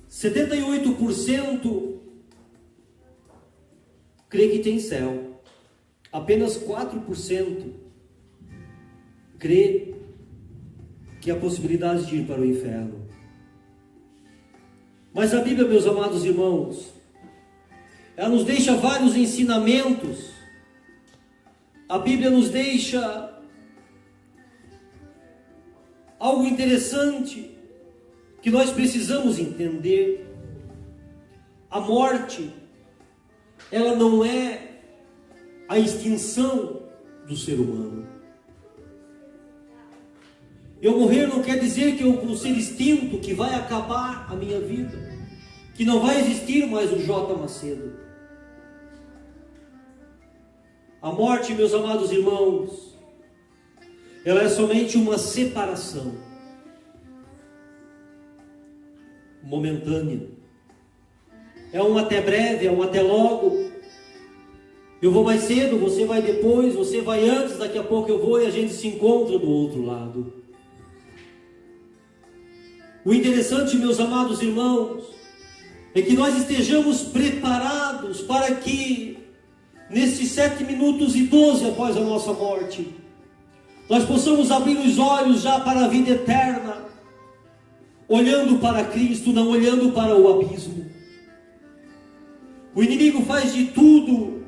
78% crê que tem céu. Apenas 4% crê que há possibilidade de ir para o inferno. Mas a Bíblia, meus amados irmãos, ela nos deixa vários ensinamentos. A Bíblia nos deixa algo interessante que nós precisamos entender. A morte, ela não é a extinção do ser humano. Eu morrer não quer dizer que eu vou ser extinto, que vai acabar a minha vida, que não vai existir mais o J. Macedo. A morte, meus amados irmãos, ela é somente uma separação momentânea. É um até breve, é um até logo. Eu vou mais cedo, você vai depois, você vai antes, daqui a pouco eu vou e a gente se encontra do outro lado. O interessante, meus amados irmãos, é que nós estejamos preparados para que, nesses 7 minutos e 12 após a nossa morte, nós possamos abrir os olhos já para a vida eterna, olhando para Cristo, não olhando para o abismo. O inimigo faz de tudo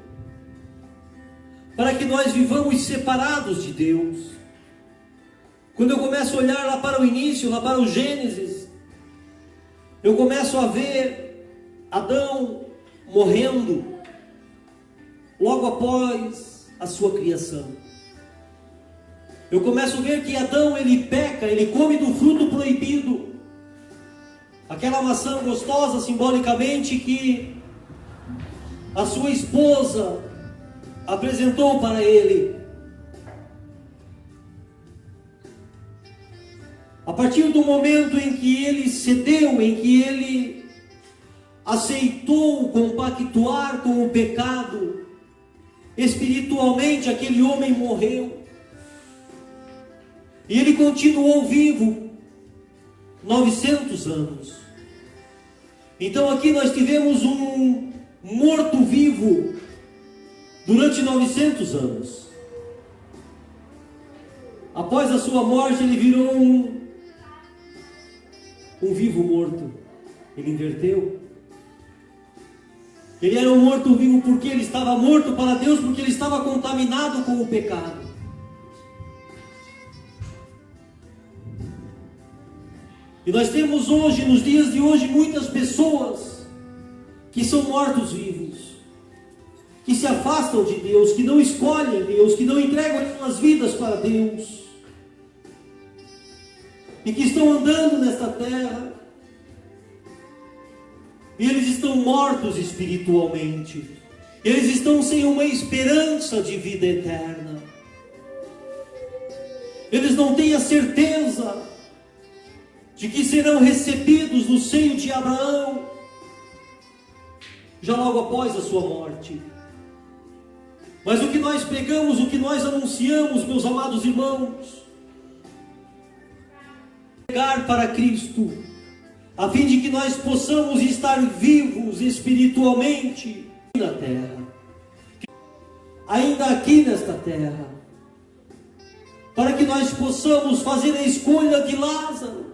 para que nós vivamos separados de Deus. Quando eu começo a olhar lá para o início, lá para o Gênesis, eu começo a ver Adão morrendo logo após a sua criação. Eu começo a ver que Adão, ele peca, ele come do fruto proibido. Aquela maçã gostosa, simbolicamente, que a sua esposa apresentou para ele. A partir do momento em que ele cedeu, em que ele aceitou compactuar com o pecado, espiritualmente aquele homem morreu. E ele continuou vivo 900 anos. Então aqui nós tivemos um morto-vivo durante 900 anos. Após a sua morte, ele virou um vivo morto. Ele inverteu. Ele era um morto-vivo porque ele estava morto para Deus, porque ele estava contaminado com o pecado. E nós temos hoje, nos dias de hoje, muitas pessoas que são mortos-vivos, que se afastam de Deus, que não escolhem Deus, que não entregam as suas vidas para Deus, e que estão andando nesta terra, e eles estão mortos espiritualmente, eles estão sem uma esperança de vida eterna, eles não têm a certeza de que serão recebidos no seio de Abraão, já logo após a sua morte. Mas o que nós pregamos, o que nós anunciamos, meus amados irmãos, pregar para Cristo, a fim de que nós possamos estar vivos espiritualmente na terra, ainda aqui nesta terra, para que nós possamos fazer a escolha de Lázaro,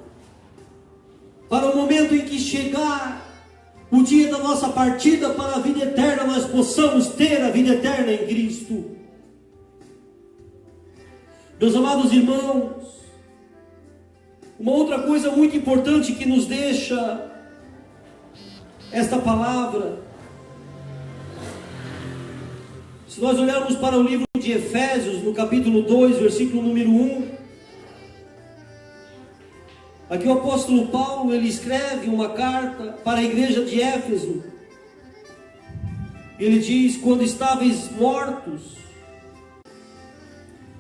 para o momento em que chegar o dia da nossa partida para a vida eterna, nós possamos ter a vida eterna em Cristo. Meus amados irmãos, uma outra coisa muito importante que nos deixa esta palavra, se nós olharmos para o livro de Efésios, no capítulo 2, versículo número 1, aqui o apóstolo Paulo, ele escreve uma carta para a igreja de Éfeso. Ele diz: quando estáveis mortos,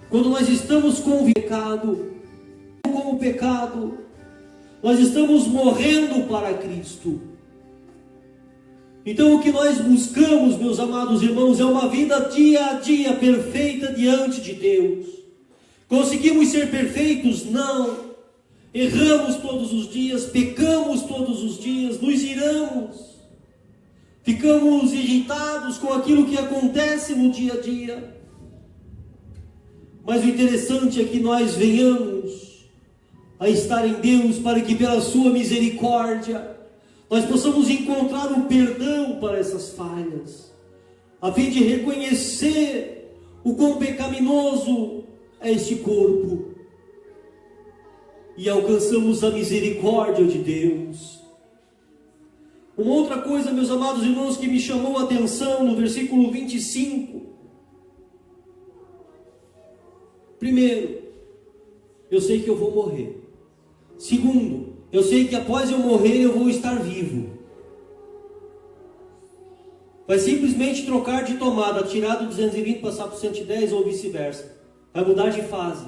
quando nós estamos com o pecado, nós estamos morrendo para Cristo. Então o que nós buscamos, meus amados irmãos, é uma vida dia a dia perfeita diante de Deus. Conseguimos ser perfeitos? Não. erramos todos os dias, pecamos todos os dias, nos iramos, ficamos irritados com aquilo que acontece no dia a dia. Mas o interessante é que nós venhamos a estar em Deus para que pela sua misericórdia nós possamos encontrar o perdão para essas falhas, a fim de reconhecer o quão pecaminoso é este corpo e alcançamos a misericórdia de Deus. Uma outra coisa, meus amados irmãos, que me chamou a atenção no versículo 25. Primeiro, eu sei que eu vou morrer. Segundo, eu sei que após eu morrer eu vou estar vivo. Vai simplesmente trocar de tomada, tirar do 220 passar para o 110 ou vice-versa. Vai mudar de fase.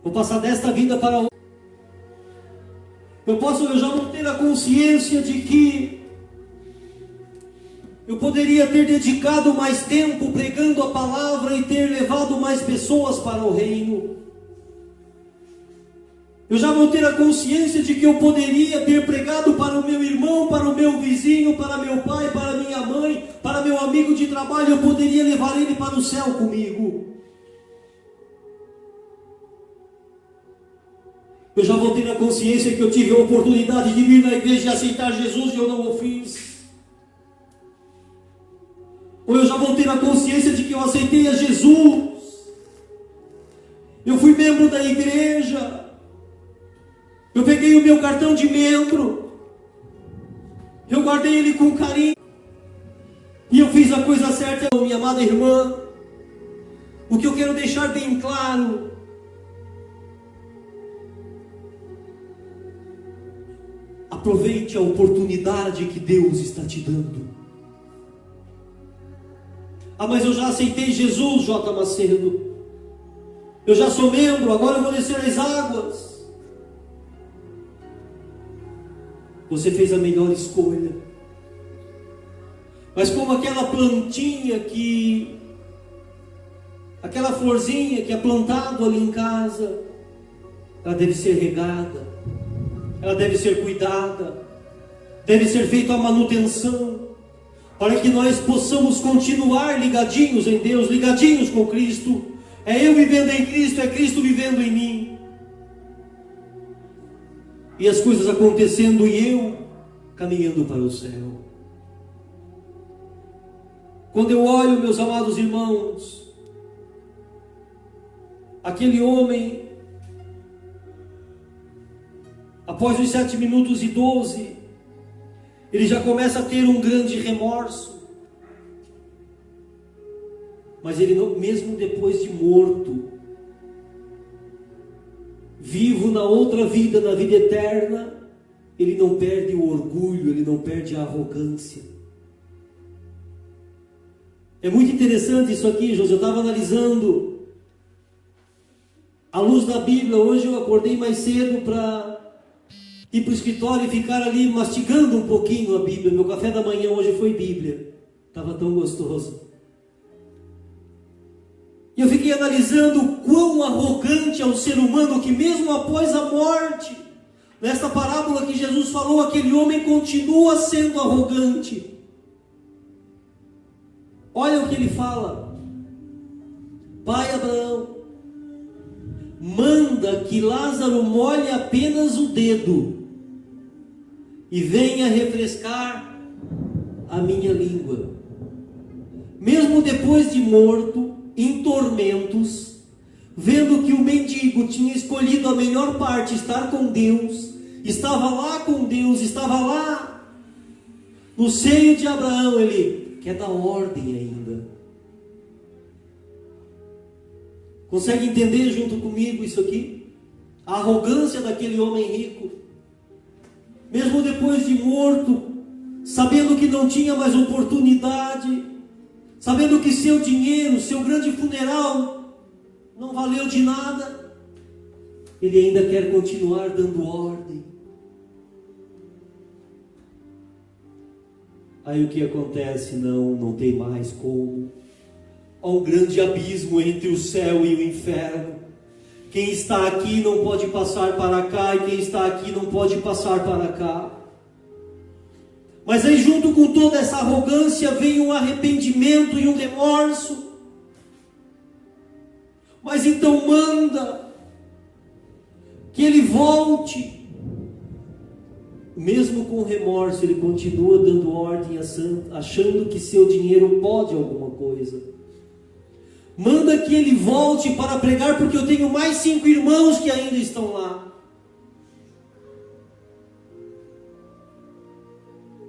Vou passar desta vida para outra. Eu já vou ter a consciência de que eu poderia ter dedicado mais tempo pregando a palavra e ter levado mais pessoas para o reino. Eu já vou ter a consciência de que eu poderia ter pregado para o meu irmão, para o meu vizinho, para meu pai, para minha mãe, para meu amigo de trabalho. Eu poderia levar ele para o céu comigo. Eu já vou ter a consciência que eu tive a oportunidade de vir na igreja e aceitar Jesus e eu não o fiz. Ou eu já vou ter a consciência de que eu aceitei a Jesus. Eu fui membro da igreja. Eu peguei o meu cartão de membro, eu guardei ele com carinho, e eu fiz a coisa certa, minha amada irmã. O que eu quero deixar bem claro, aproveite a oportunidade que Deus está te dando. Ah, mas eu já aceitei Jesus, J. Macedo, eu já sou membro, agora eu vou descer as águas. Você fez a melhor escolha. Mas como aquela plantinha aquela florzinha que é plantado ali em casa, ela deve ser regada, ela deve ser cuidada, deve ser feita a manutenção, para que nós possamos continuar ligadinhos em Deus, ligadinhos com Cristo. É eu vivendo em Cristo, é Cristo vivendo em mim. E as coisas acontecendo e eu caminhando para o céu. Quando eu olho, meus amados irmãos, aquele homem, após os 7 minutos e 12, ele já começa a ter um grande remorso. Mas ele não, mesmo depois de morto, vivo na outra vida, na vida eterna, ele não perde o orgulho, ele não perde a arrogância. É muito interessante isso aqui, José. Eu estava analisando à luz da Bíblia. Hoje eu acordei mais cedo para ir para o escritório e ficar ali mastigando um pouquinho a Bíblia. Meu café da manhã hoje foi Bíblia. Estava tão gostoso. E eu fiquei analisando o quão arrogante é o ser humano que mesmo após a morte, nesta parábola que Jesus falou, aquele homem continua sendo arrogante. Olha o que ele fala: Pai Abraão, manda que Lázaro molhe apenas o dedo e venha refrescar a minha língua. Mesmo depois de morto, em tormentos, vendo que o mendigo tinha escolhido a melhor parte, estar com Deus, estava lá com Deus, estava lá no seio de Abraão, ele quer dar ordem ainda. Consegue entender junto comigo isso aqui? A arrogância daquele homem rico, mesmo depois de morto, sabendo que não tinha mais oportunidade, sabendo que seu dinheiro, seu grande funeral não valeu de nada, ele ainda quer continuar dando ordem. Aí o que acontece? Não tem mais como. Há um grande abismo entre o céu e o inferno, Quem está aqui não pode passar para cá, e quem está aqui não pode passar para cá. Mas aí, junto com toda essa arrogância, vem um arrependimento e um remorso. Mas então manda que ele volte. Mesmo com remorso, ele continua dando ordem, achando que seu dinheiro pode alguma coisa. Manda que ele volte para pregar, porque eu tenho mais 5 irmãos que ainda estão lá.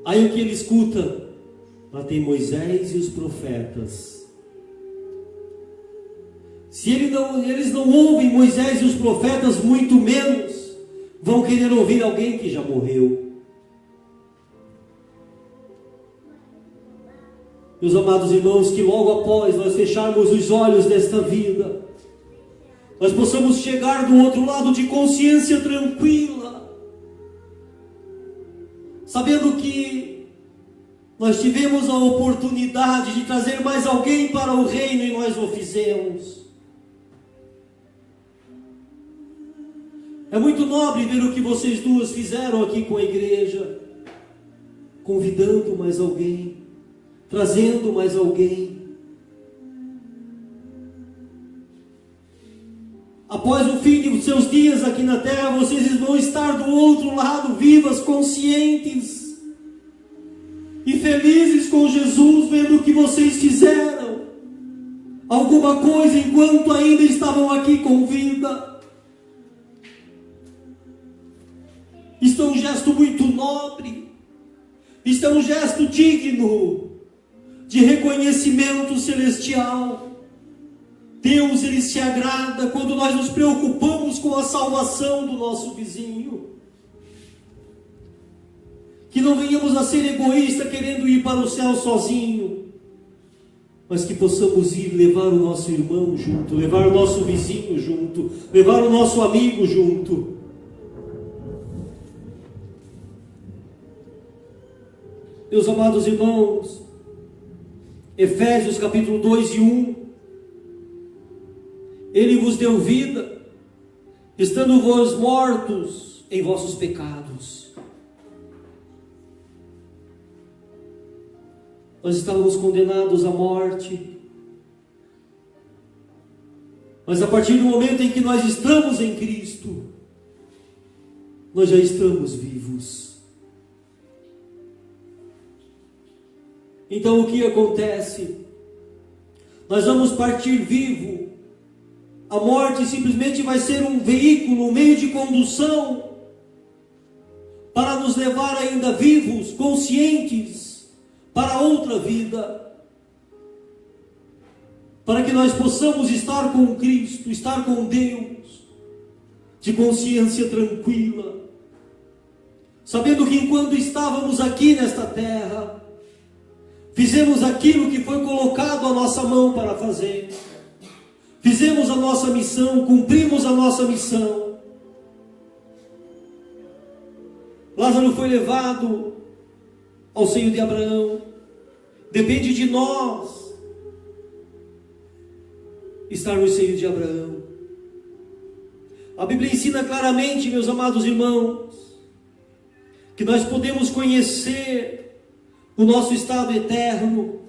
Aí o que ele escuta? Lá tem Moisés e os profetas. Se eles não ouvem Moisés e os profetas, muito menos vão querer ouvir alguém que já morreu. Meus amados irmãos, que logo após nós fecharmos os olhos desta vida, nós possamos chegar do outro lado de consciência tranquila, sabendo que nós tivemos a oportunidade de trazer mais alguém para o reino e nós o fizemos. É muito nobre ver o que vocês duas fizeram aqui com a igreja, convidando mais alguém, trazendo mais alguém. Após o fim de seus dias aqui na terra, vocês vão estar do outro lado, vivas, conscientes e felizes com Jesus, vendo o que vocês fizeram, alguma coisa enquanto ainda estavam aqui com vida. Isto é um gesto muito nobre, isto é um gesto digno de reconhecimento celestial. Deus, Ele se agrada quando nós nos preocupamos com a salvação do nosso vizinho. Que não venhamos a ser egoístas querendo ir para o céu sozinho, mas que possamos ir levar o nosso irmão junto, levar o nosso vizinho junto, levar o nosso amigo junto. Meus amados irmãos, Efésios capítulo 2 e 1, Ele vos deu vida, estando vós mortos em vossos pecados. Nós estávamos condenados à morte, mas a partir do momento em que nós estamos em Cristo, nós já estamos vivos. Então o que acontece? Nós vamos partir vivo. A morte simplesmente vai ser um veículo, um meio de condução para nos levar ainda vivos, conscientes, para outra vida, para que nós possamos estar com Cristo, estar com Deus, de consciência tranquila, sabendo que enquanto estávamos aqui nesta terra, fizemos aquilo que foi colocado à nossa mão para fazer. Fizemos a nossa missão, cumprimos a nossa missão. Lázaro foi levado ao seio de Abraão. Depende de nós estar no seio de Abraão. A Bíblia ensina claramente, meus amados irmãos, que nós podemos conhecer o nosso estado eterno.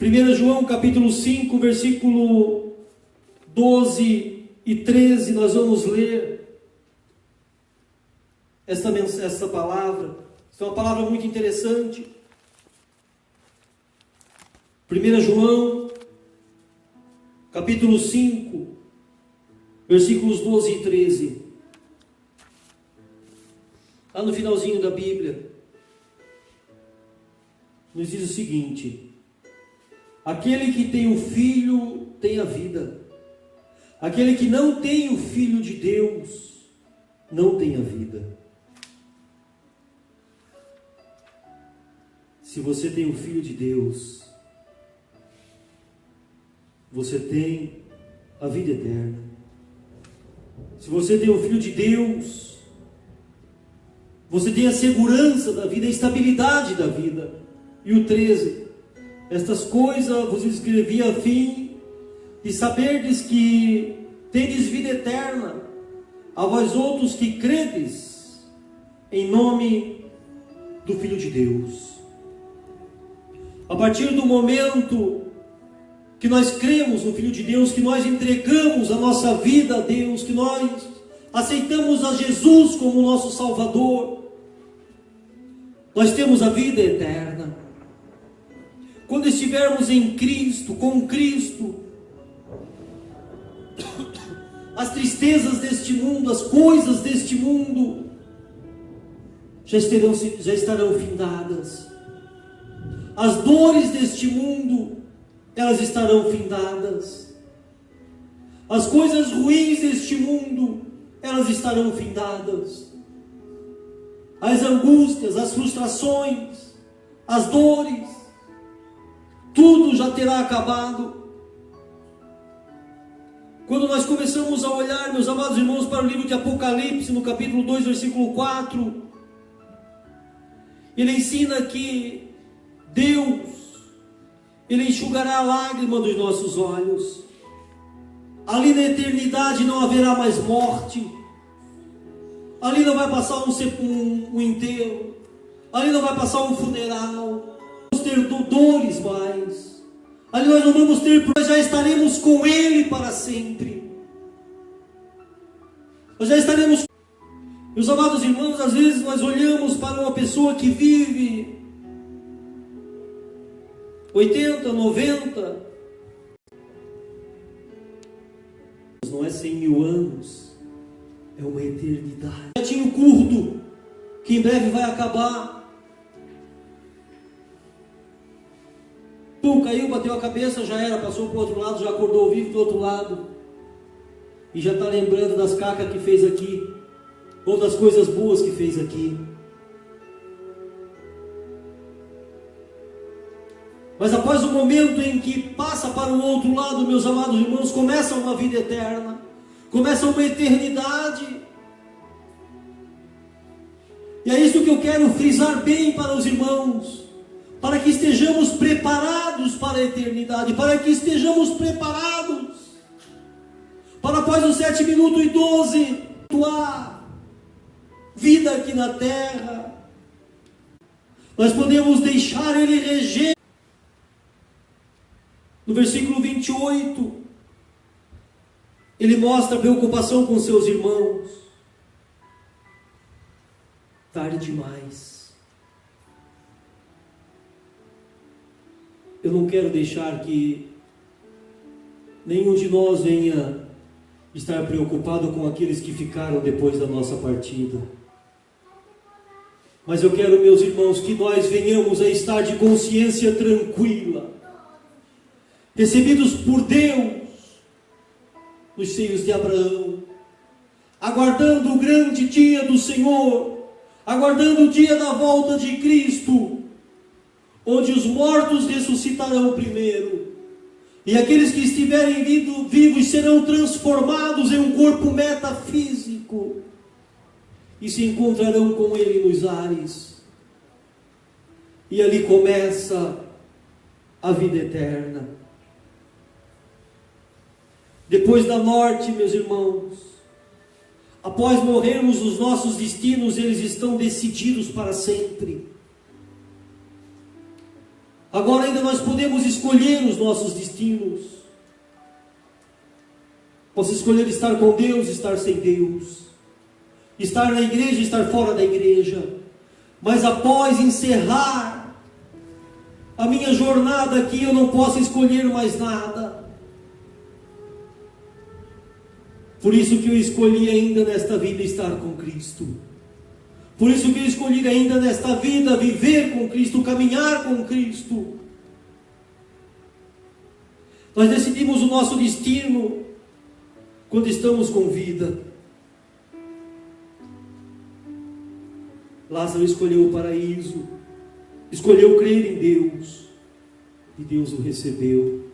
1 João capítulo 5, versículo 12 e 13, nós vamos ler essa palavra. Essa é uma palavra muito interessante. 1 João capítulo 5, versículos 12 e 13. Lá no finalzinho da Bíblia, nos diz o seguinte: aquele que tem o Filho tem a vida. Aquele que não tem o Filho de Deus não tem a vida. Se você tem o Filho de Deus, você tem a vida eterna. Se você tem o Filho de Deus, você tem a segurança da vida, a estabilidade da vida. E o 13, estas coisas vos escrevi a fim de saberdes que tendes vida eterna, a vós outros que credes em nome do Filho de Deus. A partir do momento que nós cremos no Filho de Deus, que nós entregamos a nossa vida a Deus, que nós aceitamos a Jesus como nosso Salvador, nós temos a vida eterna. Quando estivermos em Cristo, com Cristo, as tristezas deste mundo, as coisas deste mundo, já estarão findadas. As dores deste mundo, elas estarão findadas. As coisas ruins deste mundo, elas estarão findadas. As angústias, as frustrações, as dores, tudo já terá acabado. Quando nós começamos a olhar, meus amados irmãos, para o livro de Apocalipse, no capítulo 2, versículo 4, ele ensina que Deus, Ele enxugará a lágrima dos nossos olhos. Ali na eternidade não haverá mais morte. Ali não vai passar um enterro. Ali não vai passar um funeral. Não vamos ter dores mais. Ali nós não vamos ter, porque nós já estaremos com Ele para sempre. Nós já estaremos. Meus amados irmãos, às vezes nós olhamos para uma pessoa que vive 80, 90, não é 100 mil anos, é uma eternidade. Já tinha o curto, que em breve vai acabar. Pum, caiu, bateu a cabeça, já era, passou para o outro lado, já acordou vivo do outro lado. E já está lembrando das cacas que fez aqui, ou das coisas boas que fez aqui. Mas após o momento em que passa para o outro lado, meus amados irmãos, começa uma vida eterna, começa uma eternidade. E é isso que eu quero frisar bem para os irmãos, para que estejamos preparados para a eternidade, para que estejamos preparados para após os 7 minutos e 12, atuar vida aqui na terra. Nós podemos deixar Ele reger. No versículo 28, ele mostra a preocupação com seus irmãos. Tarde demais. Eu não quero deixar que nenhum de nós venha estar preocupado com aqueles que ficaram depois da nossa partida. Mas eu quero, meus irmãos, que nós venhamos a estar de consciência tranquila, recebidos por Deus nos seios de Abraão, aguardando o grande dia do Senhor, aguardando o dia da volta de Cristo, onde os mortos ressuscitarão primeiro, e aqueles que estiverem vivos serão transformados em um corpo metafísico, e se encontrarão com Ele nos ares, e ali começa a vida eterna. Depois da morte, meus irmãos, após morrermos, os nossos destinos, eles estão decididos para sempre. Agora ainda nós podemos escolher os nossos destinos. Posso escolher estar com Deus, estar sem Deus, estar na igreja, estar fora da igreja. Mas após encerrar a minha jornada aqui, eu não posso escolher mais nada. Por isso que eu escolhi ainda nesta vida estar com Cristo. Por isso que eu escolhi ainda nesta vida viver com Cristo, caminhar com Cristo. Nós decidimos o nosso destino quando estamos com vida. Lázaro escolheu o paraíso, escolheu crer em Deus, e Deus o recebeu.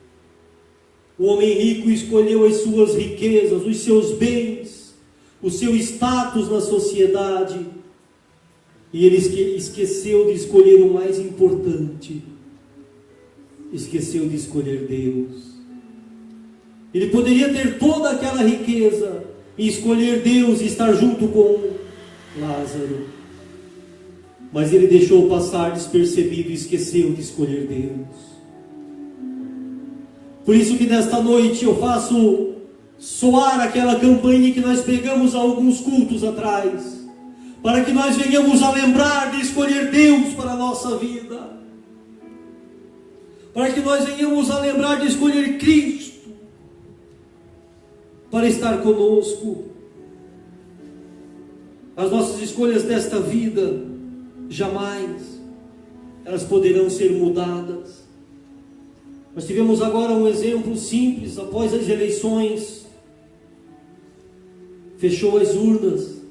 O homem rico escolheu as suas riquezas, os seus bens, o seu status na sociedade, e ele esqueceu de escolher o mais importante, esqueceu de escolher Deus. Ele poderia ter toda aquela riqueza e escolher Deus e estar junto com Lázaro. Mas ele deixou passar despercebido e esqueceu de escolher Deus. Por isso que nesta noite eu faço soar aquela campainha que nós pegamos há alguns cultos atrás, para que nós venhamos a lembrar de escolher Deus para a nossa vida, para que nós venhamos a lembrar de escolher Cristo para estar conosco. As nossas escolhas desta vida, jamais elas poderão ser mudadas. Nós tivemos agora um exemplo simples, após as eleições, fechou as urnas.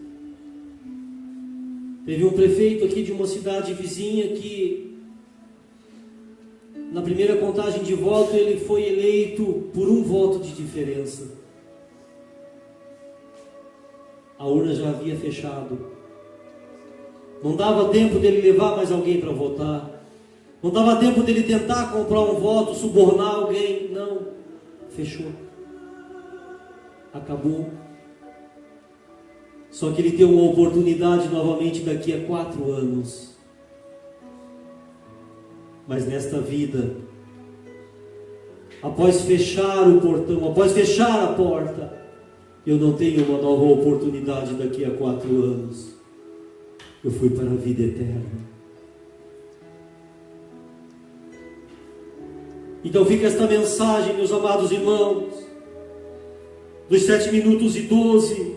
Teve um prefeito aqui de uma cidade vizinha que, na primeira contagem de voto, ele foi eleito por um voto de diferença. A urna já havia fechado. Não dava tempo dele levar mais alguém para votar. Não dava tempo dele tentar comprar um voto, subornar alguém. Não. Fechou. Acabou. Só que ele tem uma oportunidade novamente daqui a 4 anos. Mas nesta vida, após fechar o portão, após fechar a porta, eu não tenho uma nova oportunidade daqui a 4 anos. Eu fui para a vida eterna. Então fica esta mensagem, meus amados irmãos, dos 7 minutos e 12.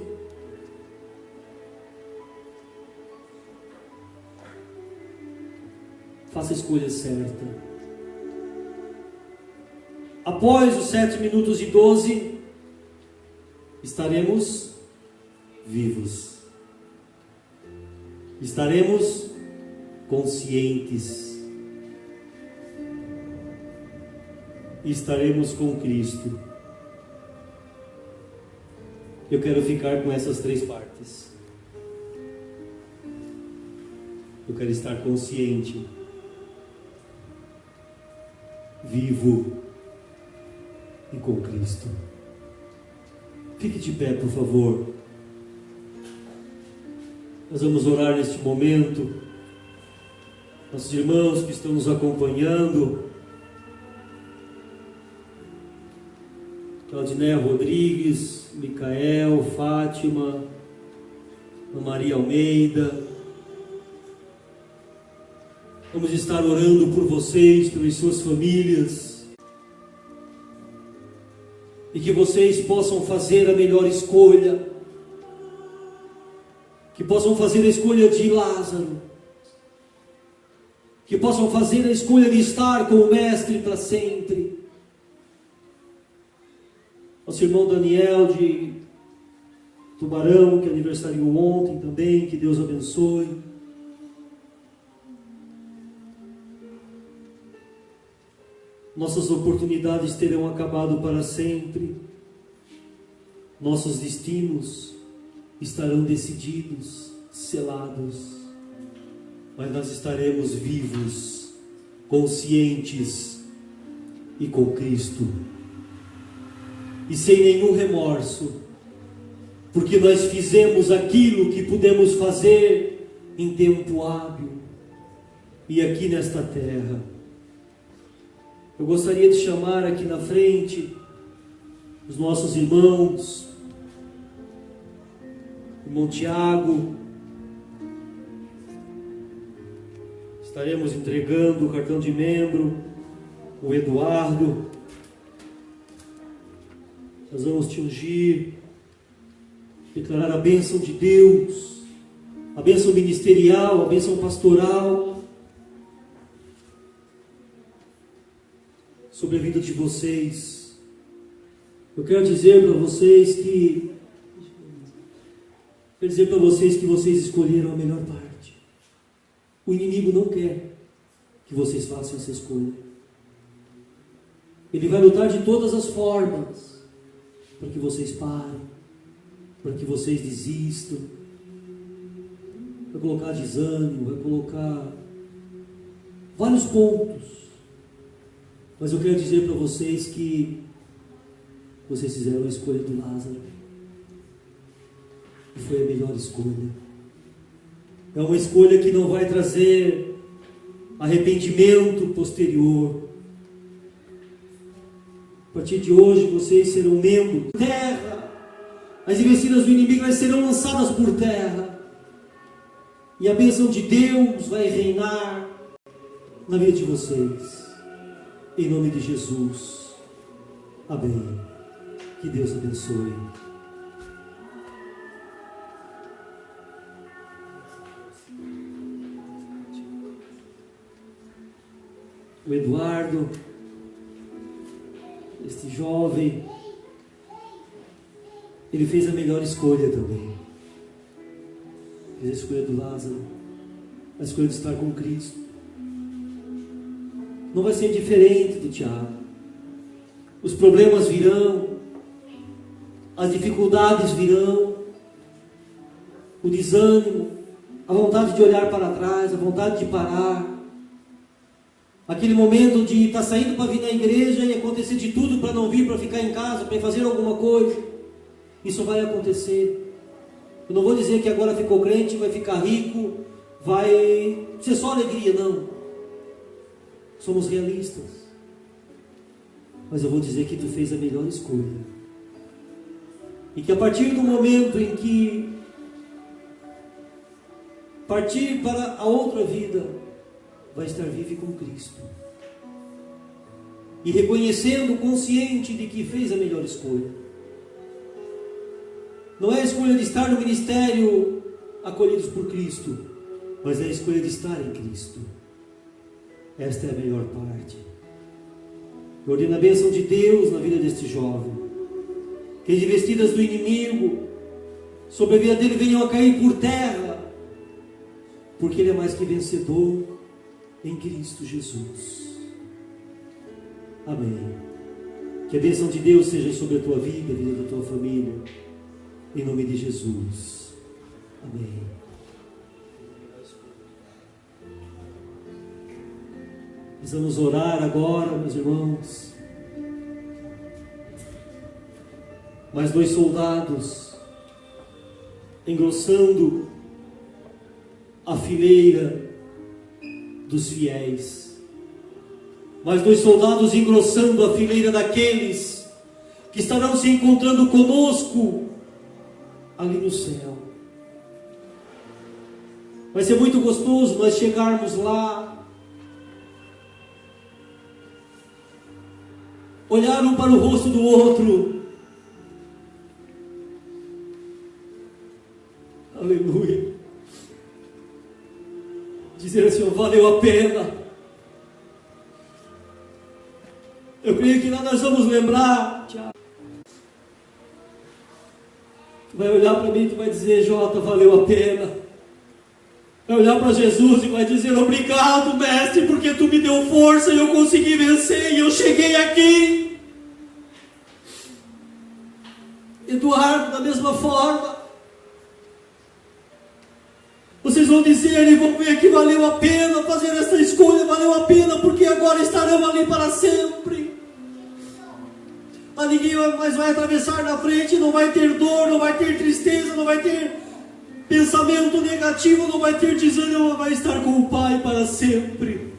Faça a escolha certa. Após os 7 minutos e 12, estaremos vivos. Estaremos conscientes. E estaremos com Cristo. Eu quero ficar com essas 3 partes. Eu quero estar consciente, vivo e com Cristo. Fique de pé, por favor. Nós vamos orar neste momento. Nossos irmãos que estão nos acompanhando, Claudinéia Rodrigues, Micael, Fátima, Ana Maria Almeida. Vamos estar orando por vocês, pelas suas famílias, e que vocês possam fazer a melhor escolha, que possam fazer a escolha de Lázaro, que possam fazer a escolha de estar com o Mestre para sempre. Nosso irmão Daniel de Tubarão, que aniversariou ontem também, que Deus abençoe. Nossas oportunidades terão acabado para sempre. Nossos destinos estarão decididos, selados. Mas nós estaremos vivos, conscientes e com Cristo. E sem nenhum remorso, porque nós fizemos aquilo que pudemos fazer em tempo hábil e aqui nesta terra. Eu gostaria de chamar aqui na frente os nossos irmãos, irmão Tiago. Estaremos entregando o cartão de membro, o Eduardo. Nós vamos te ungir, declarar a bênção de Deus, a bênção ministerial, a bênção pastoral sobre a vida de vocês. Eu quero dizer para vocês que vocês escolheram a melhor parte. O inimigo não quer que vocês façam essa escolha. Ele vai lutar de todas as formas para que vocês parem, para que vocês desistam, vai colocar desânimo, vai colocar vários pontos. Mas eu quero dizer para vocês que vocês fizeram a escolha do Lázaro. E foi a melhor escolha. É uma escolha que não vai trazer arrependimento posterior. A partir de hoje vocês serão membros da terra. As investidas do inimigo serão lançadas por terra. E a bênção de Deus vai reinar na vida de vocês. Em nome de Jesus. Amém. Que Deus abençoe. O Eduardo, este jovem, ele fez a melhor escolha também. Fez a escolha do Lázaro, a escolha de estar com Cristo. Não vai ser diferente do Tiago. Os problemas virão, as dificuldades virão, o desânimo, a vontade de olhar para trás, a vontade de parar. Aquele momento de estar saindo para vir na igreja e acontecer de tudo para não vir, para ficar em casa, para fazer alguma coisa. Isso vai acontecer. Eu não vou dizer que agora ficou crente, vai ficar rico, vai ser só alegria, não. Somos realistas. Mas eu vou dizer que tu fez a melhor escolha. E que a partir do momento em que partir para a outra vida, vai estar vivo com Cristo. E reconhecendo, consciente de que fez a melhor escolha. Não é a escolha de estar no ministério acolhidos por Cristo, mas é a escolha de estar em Cristo. Esta é a melhor parte. Eu ordeno a bênção de Deus na vida deste jovem. Que as investidas do inimigo sobre a vida dele venham a cair por terra, porque ele é mais que vencedor em Cristo Jesus. Amém. Que a bênção de Deus seja sobre a tua vida, a vida da tua família, em nome de Jesus. Amém. Nós vamos orar agora, meus irmãos. Mais 2 soldados engrossando a fileira dos fiéis. Mais 2 soldados engrossando a fileira daqueles que estarão se encontrando conosco ali no céu. Vai ser muito gostoso nós chegarmos lá, olhar um para o rosto do outro. Aleluia. Dizer assim, valeu a pena. Eu creio que lá nós vamos lembrar. Tu vai olhar para mim e tu vai dizer, Jota, valeu a pena. Vai olhar para Jesus e vai dizer, obrigado, mestre, porque tu me deu força e eu consegui vencer e eu cheguei aqui. Eduardo, da mesma forma. Vocês vão dizer e vão ver que valeu a pena fazer esta escolha, valeu a pena, porque agora estarão ali para sempre. A ninguém mais vai atravessar na frente, não vai ter dor, não vai ter tristeza, não vai ter pensamento negativo, não vai ter desânimo, vai estar com o Pai para sempre.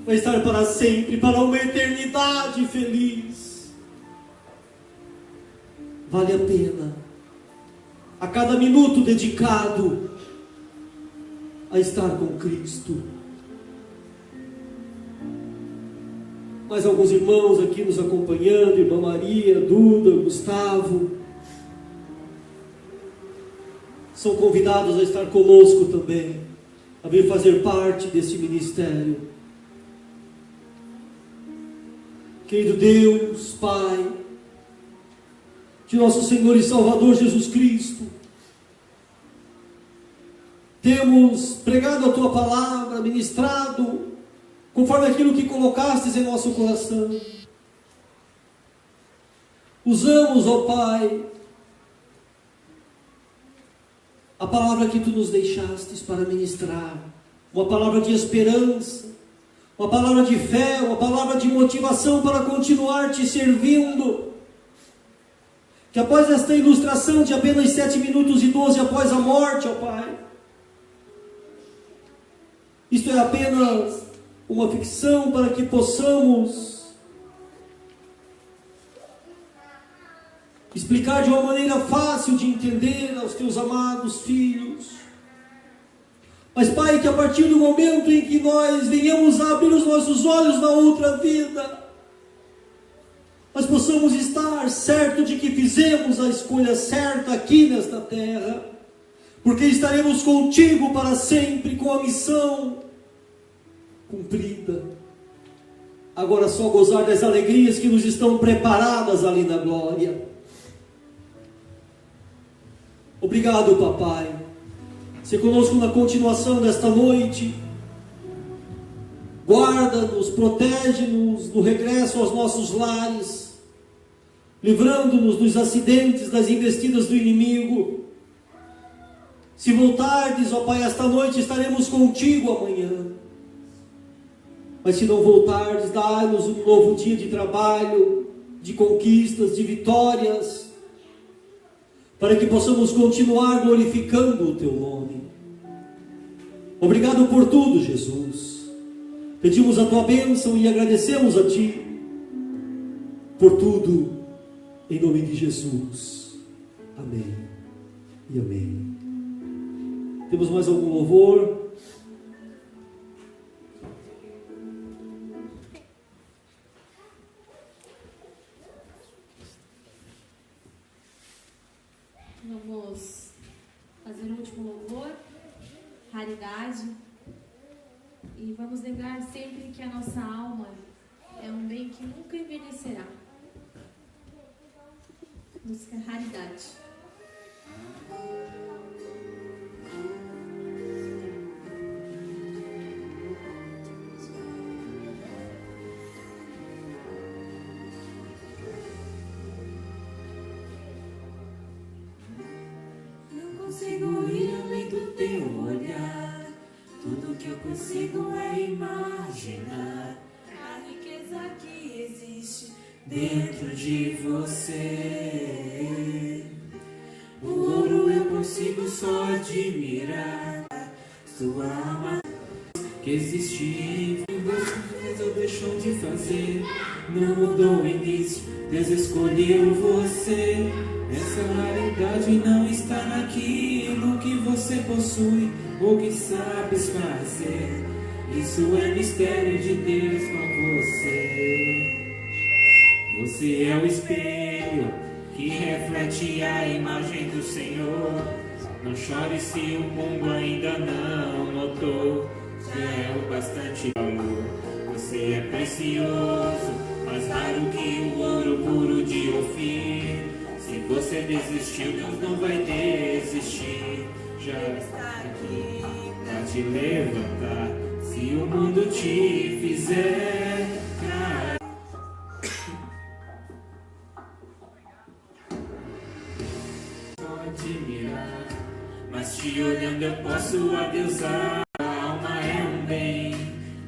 Vai estar para sempre, para uma eternidade feliz. Vale a pena. A cada minuto dedicado a estar com Cristo. Mais alguns irmãos aqui nos acompanhando, irmã Maria, Duda, Gustavo, são convidados a estar conosco também, a vir fazer parte desse ministério. Querido Deus, Pai, de nosso Senhor e Salvador Jesus Cristo, temos pregado a Tua palavra, ministrado, conforme aquilo que colocastes em nosso coração. Usamos, ó Pai, a palavra que Tu nos deixastes para ministrar, uma palavra de esperança, uma palavra de fé, uma palavra de motivação para continuar Te servindo, que após esta ilustração de apenas 7 minutos e 12 após a morte, ó Pai, isto é apenas uma ficção para que possamos explicar de uma maneira fácil de entender aos teus amados filhos. Mas, Pai, que a partir do momento em que nós venhamos a abrir os nossos olhos na outra vida, nós possamos estar certo de que fizemos a escolha certa aqui nesta terra, porque estaremos contigo para sempre, com a missão cumprida. Agora só gozar das alegrias que nos estão preparadas ali na glória. Obrigado, Papai. Se conosco na continuação desta noite. Guarda-nos, protege-nos no regresso aos nossos lares, livrando-nos dos acidentes, das investidas do inimigo. Se voltardes, ó Pai, esta noite estaremos contigo amanhã. Mas se não voltardes, dai-nos um novo dia de trabalho, de conquistas, de vitórias, para que possamos continuar glorificando o teu nome. Obrigado por tudo, Jesus. Pedimos a tua bênção e agradecemos a ti por tudo, em nome de Jesus. Amém e amém. Temos mais algum louvor? Vamos fazer o último louvor, raridade, e vamos lembrar sempre que a nossa alma é um bem que nunca envelhecerá. Música Raridade. Consigo ir além do teu olhar, tudo que eu consigo é imaginar a riqueza que existe dentro de você. O ouro eu consigo só admirar, sua alma que existe em você. Deus deixou de fazer, não mudou o início, Deus escolheu você. Essa raridade não está naquilo que você possui ou que sabes fazer. Isso é mistério de Deus com você. Você é o espelho que reflete a imagem do Senhor. Não chore se o mundo ainda não notou. Já é o bastante valor. Você é precioso, mais raro que o ouro puro de Ofir. Se você desistiu, Deus não vai desistir. Já está aqui pra te levantar. Se o mundo te fizer cair, pode mirar, mas te olhando eu posso adeusar. A alma é um bem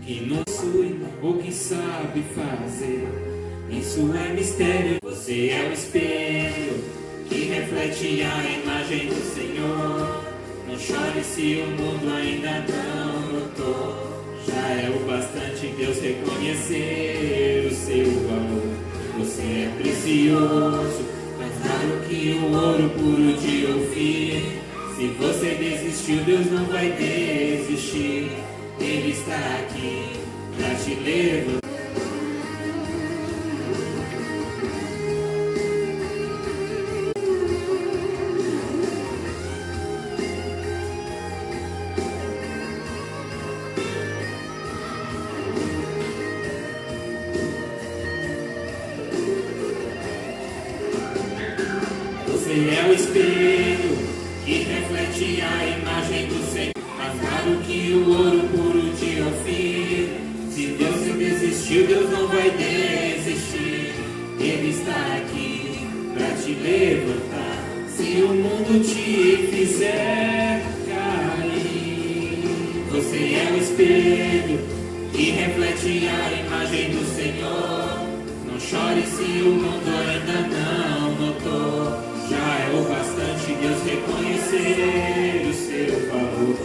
que não possui ou que sabe fazer. Isso é mistério. Você é o espelho que reflete a imagem do Senhor. Não chore se o mundo ainda não notou. Já é o bastante Deus reconhecer o seu valor. Você é precioso, mais raro que o ouro puro de Ofir. Se você desistiu, Deus não vai desistir. Ele está aqui pra te levantar. Você é o espelho que reflete a imagem do Senhor. Mais raro que o ouro puro de Ofir. Se Deus se desistiu, Deus não vai desistir. Ele está aqui pra te levantar. Se o mundo te fizer cair. Você é o espelho que reflete a imagem do Senhor. Não Não chore se o mundo ainda não notou. Já é o bastante Deus reconhecer o seu favor.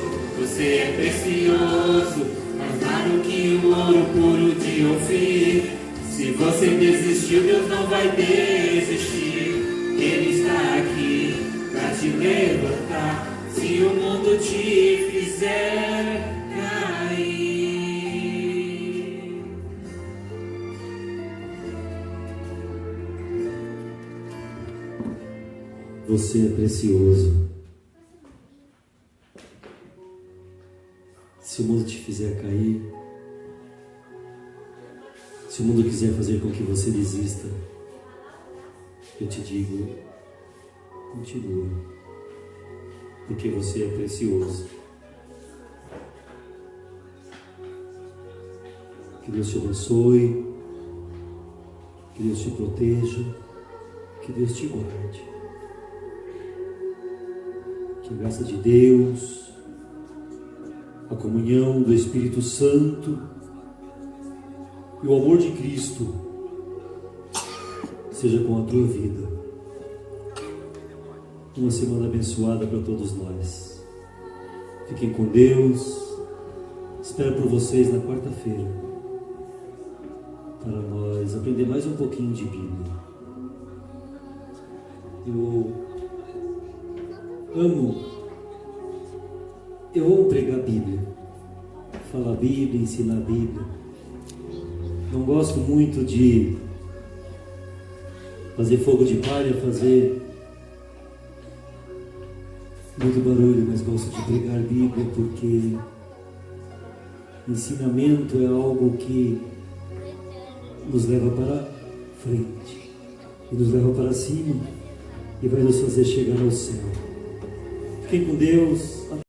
Você é precioso, mais raro que o ouro puro de Ofir. Se você desistiu, Deus não vai desistir. Ele está aqui pra te levantar. Se o mundo te fizer cair. Você é precioso. Se o mundo te fizer cair, se o mundo quiser fazer com que você desista, eu te digo, continue, porque você é precioso. Que Deus te abençoe, que Deus te proteja, que Deus te guarde. Que a graça de Deus, a comunhão do Espírito Santo e o amor de Cristo seja com a tua vida. Uma semana abençoada para todos nós. Fiquem com Deus. Espero por vocês na quarta-feira para nós aprender mais um pouquinho de Bíblia. Eu amo pregar Bíblia, falar Bíblia, ensinar Bíblia. Não gosto muito de fazer fogo de palha, fazer muito barulho, mas gosto de pregar Bíblia porque ensinamento é algo que nos leva para frente, e nos leva para cima e vai nos fazer chegar ao céu. Fiquem com Deus.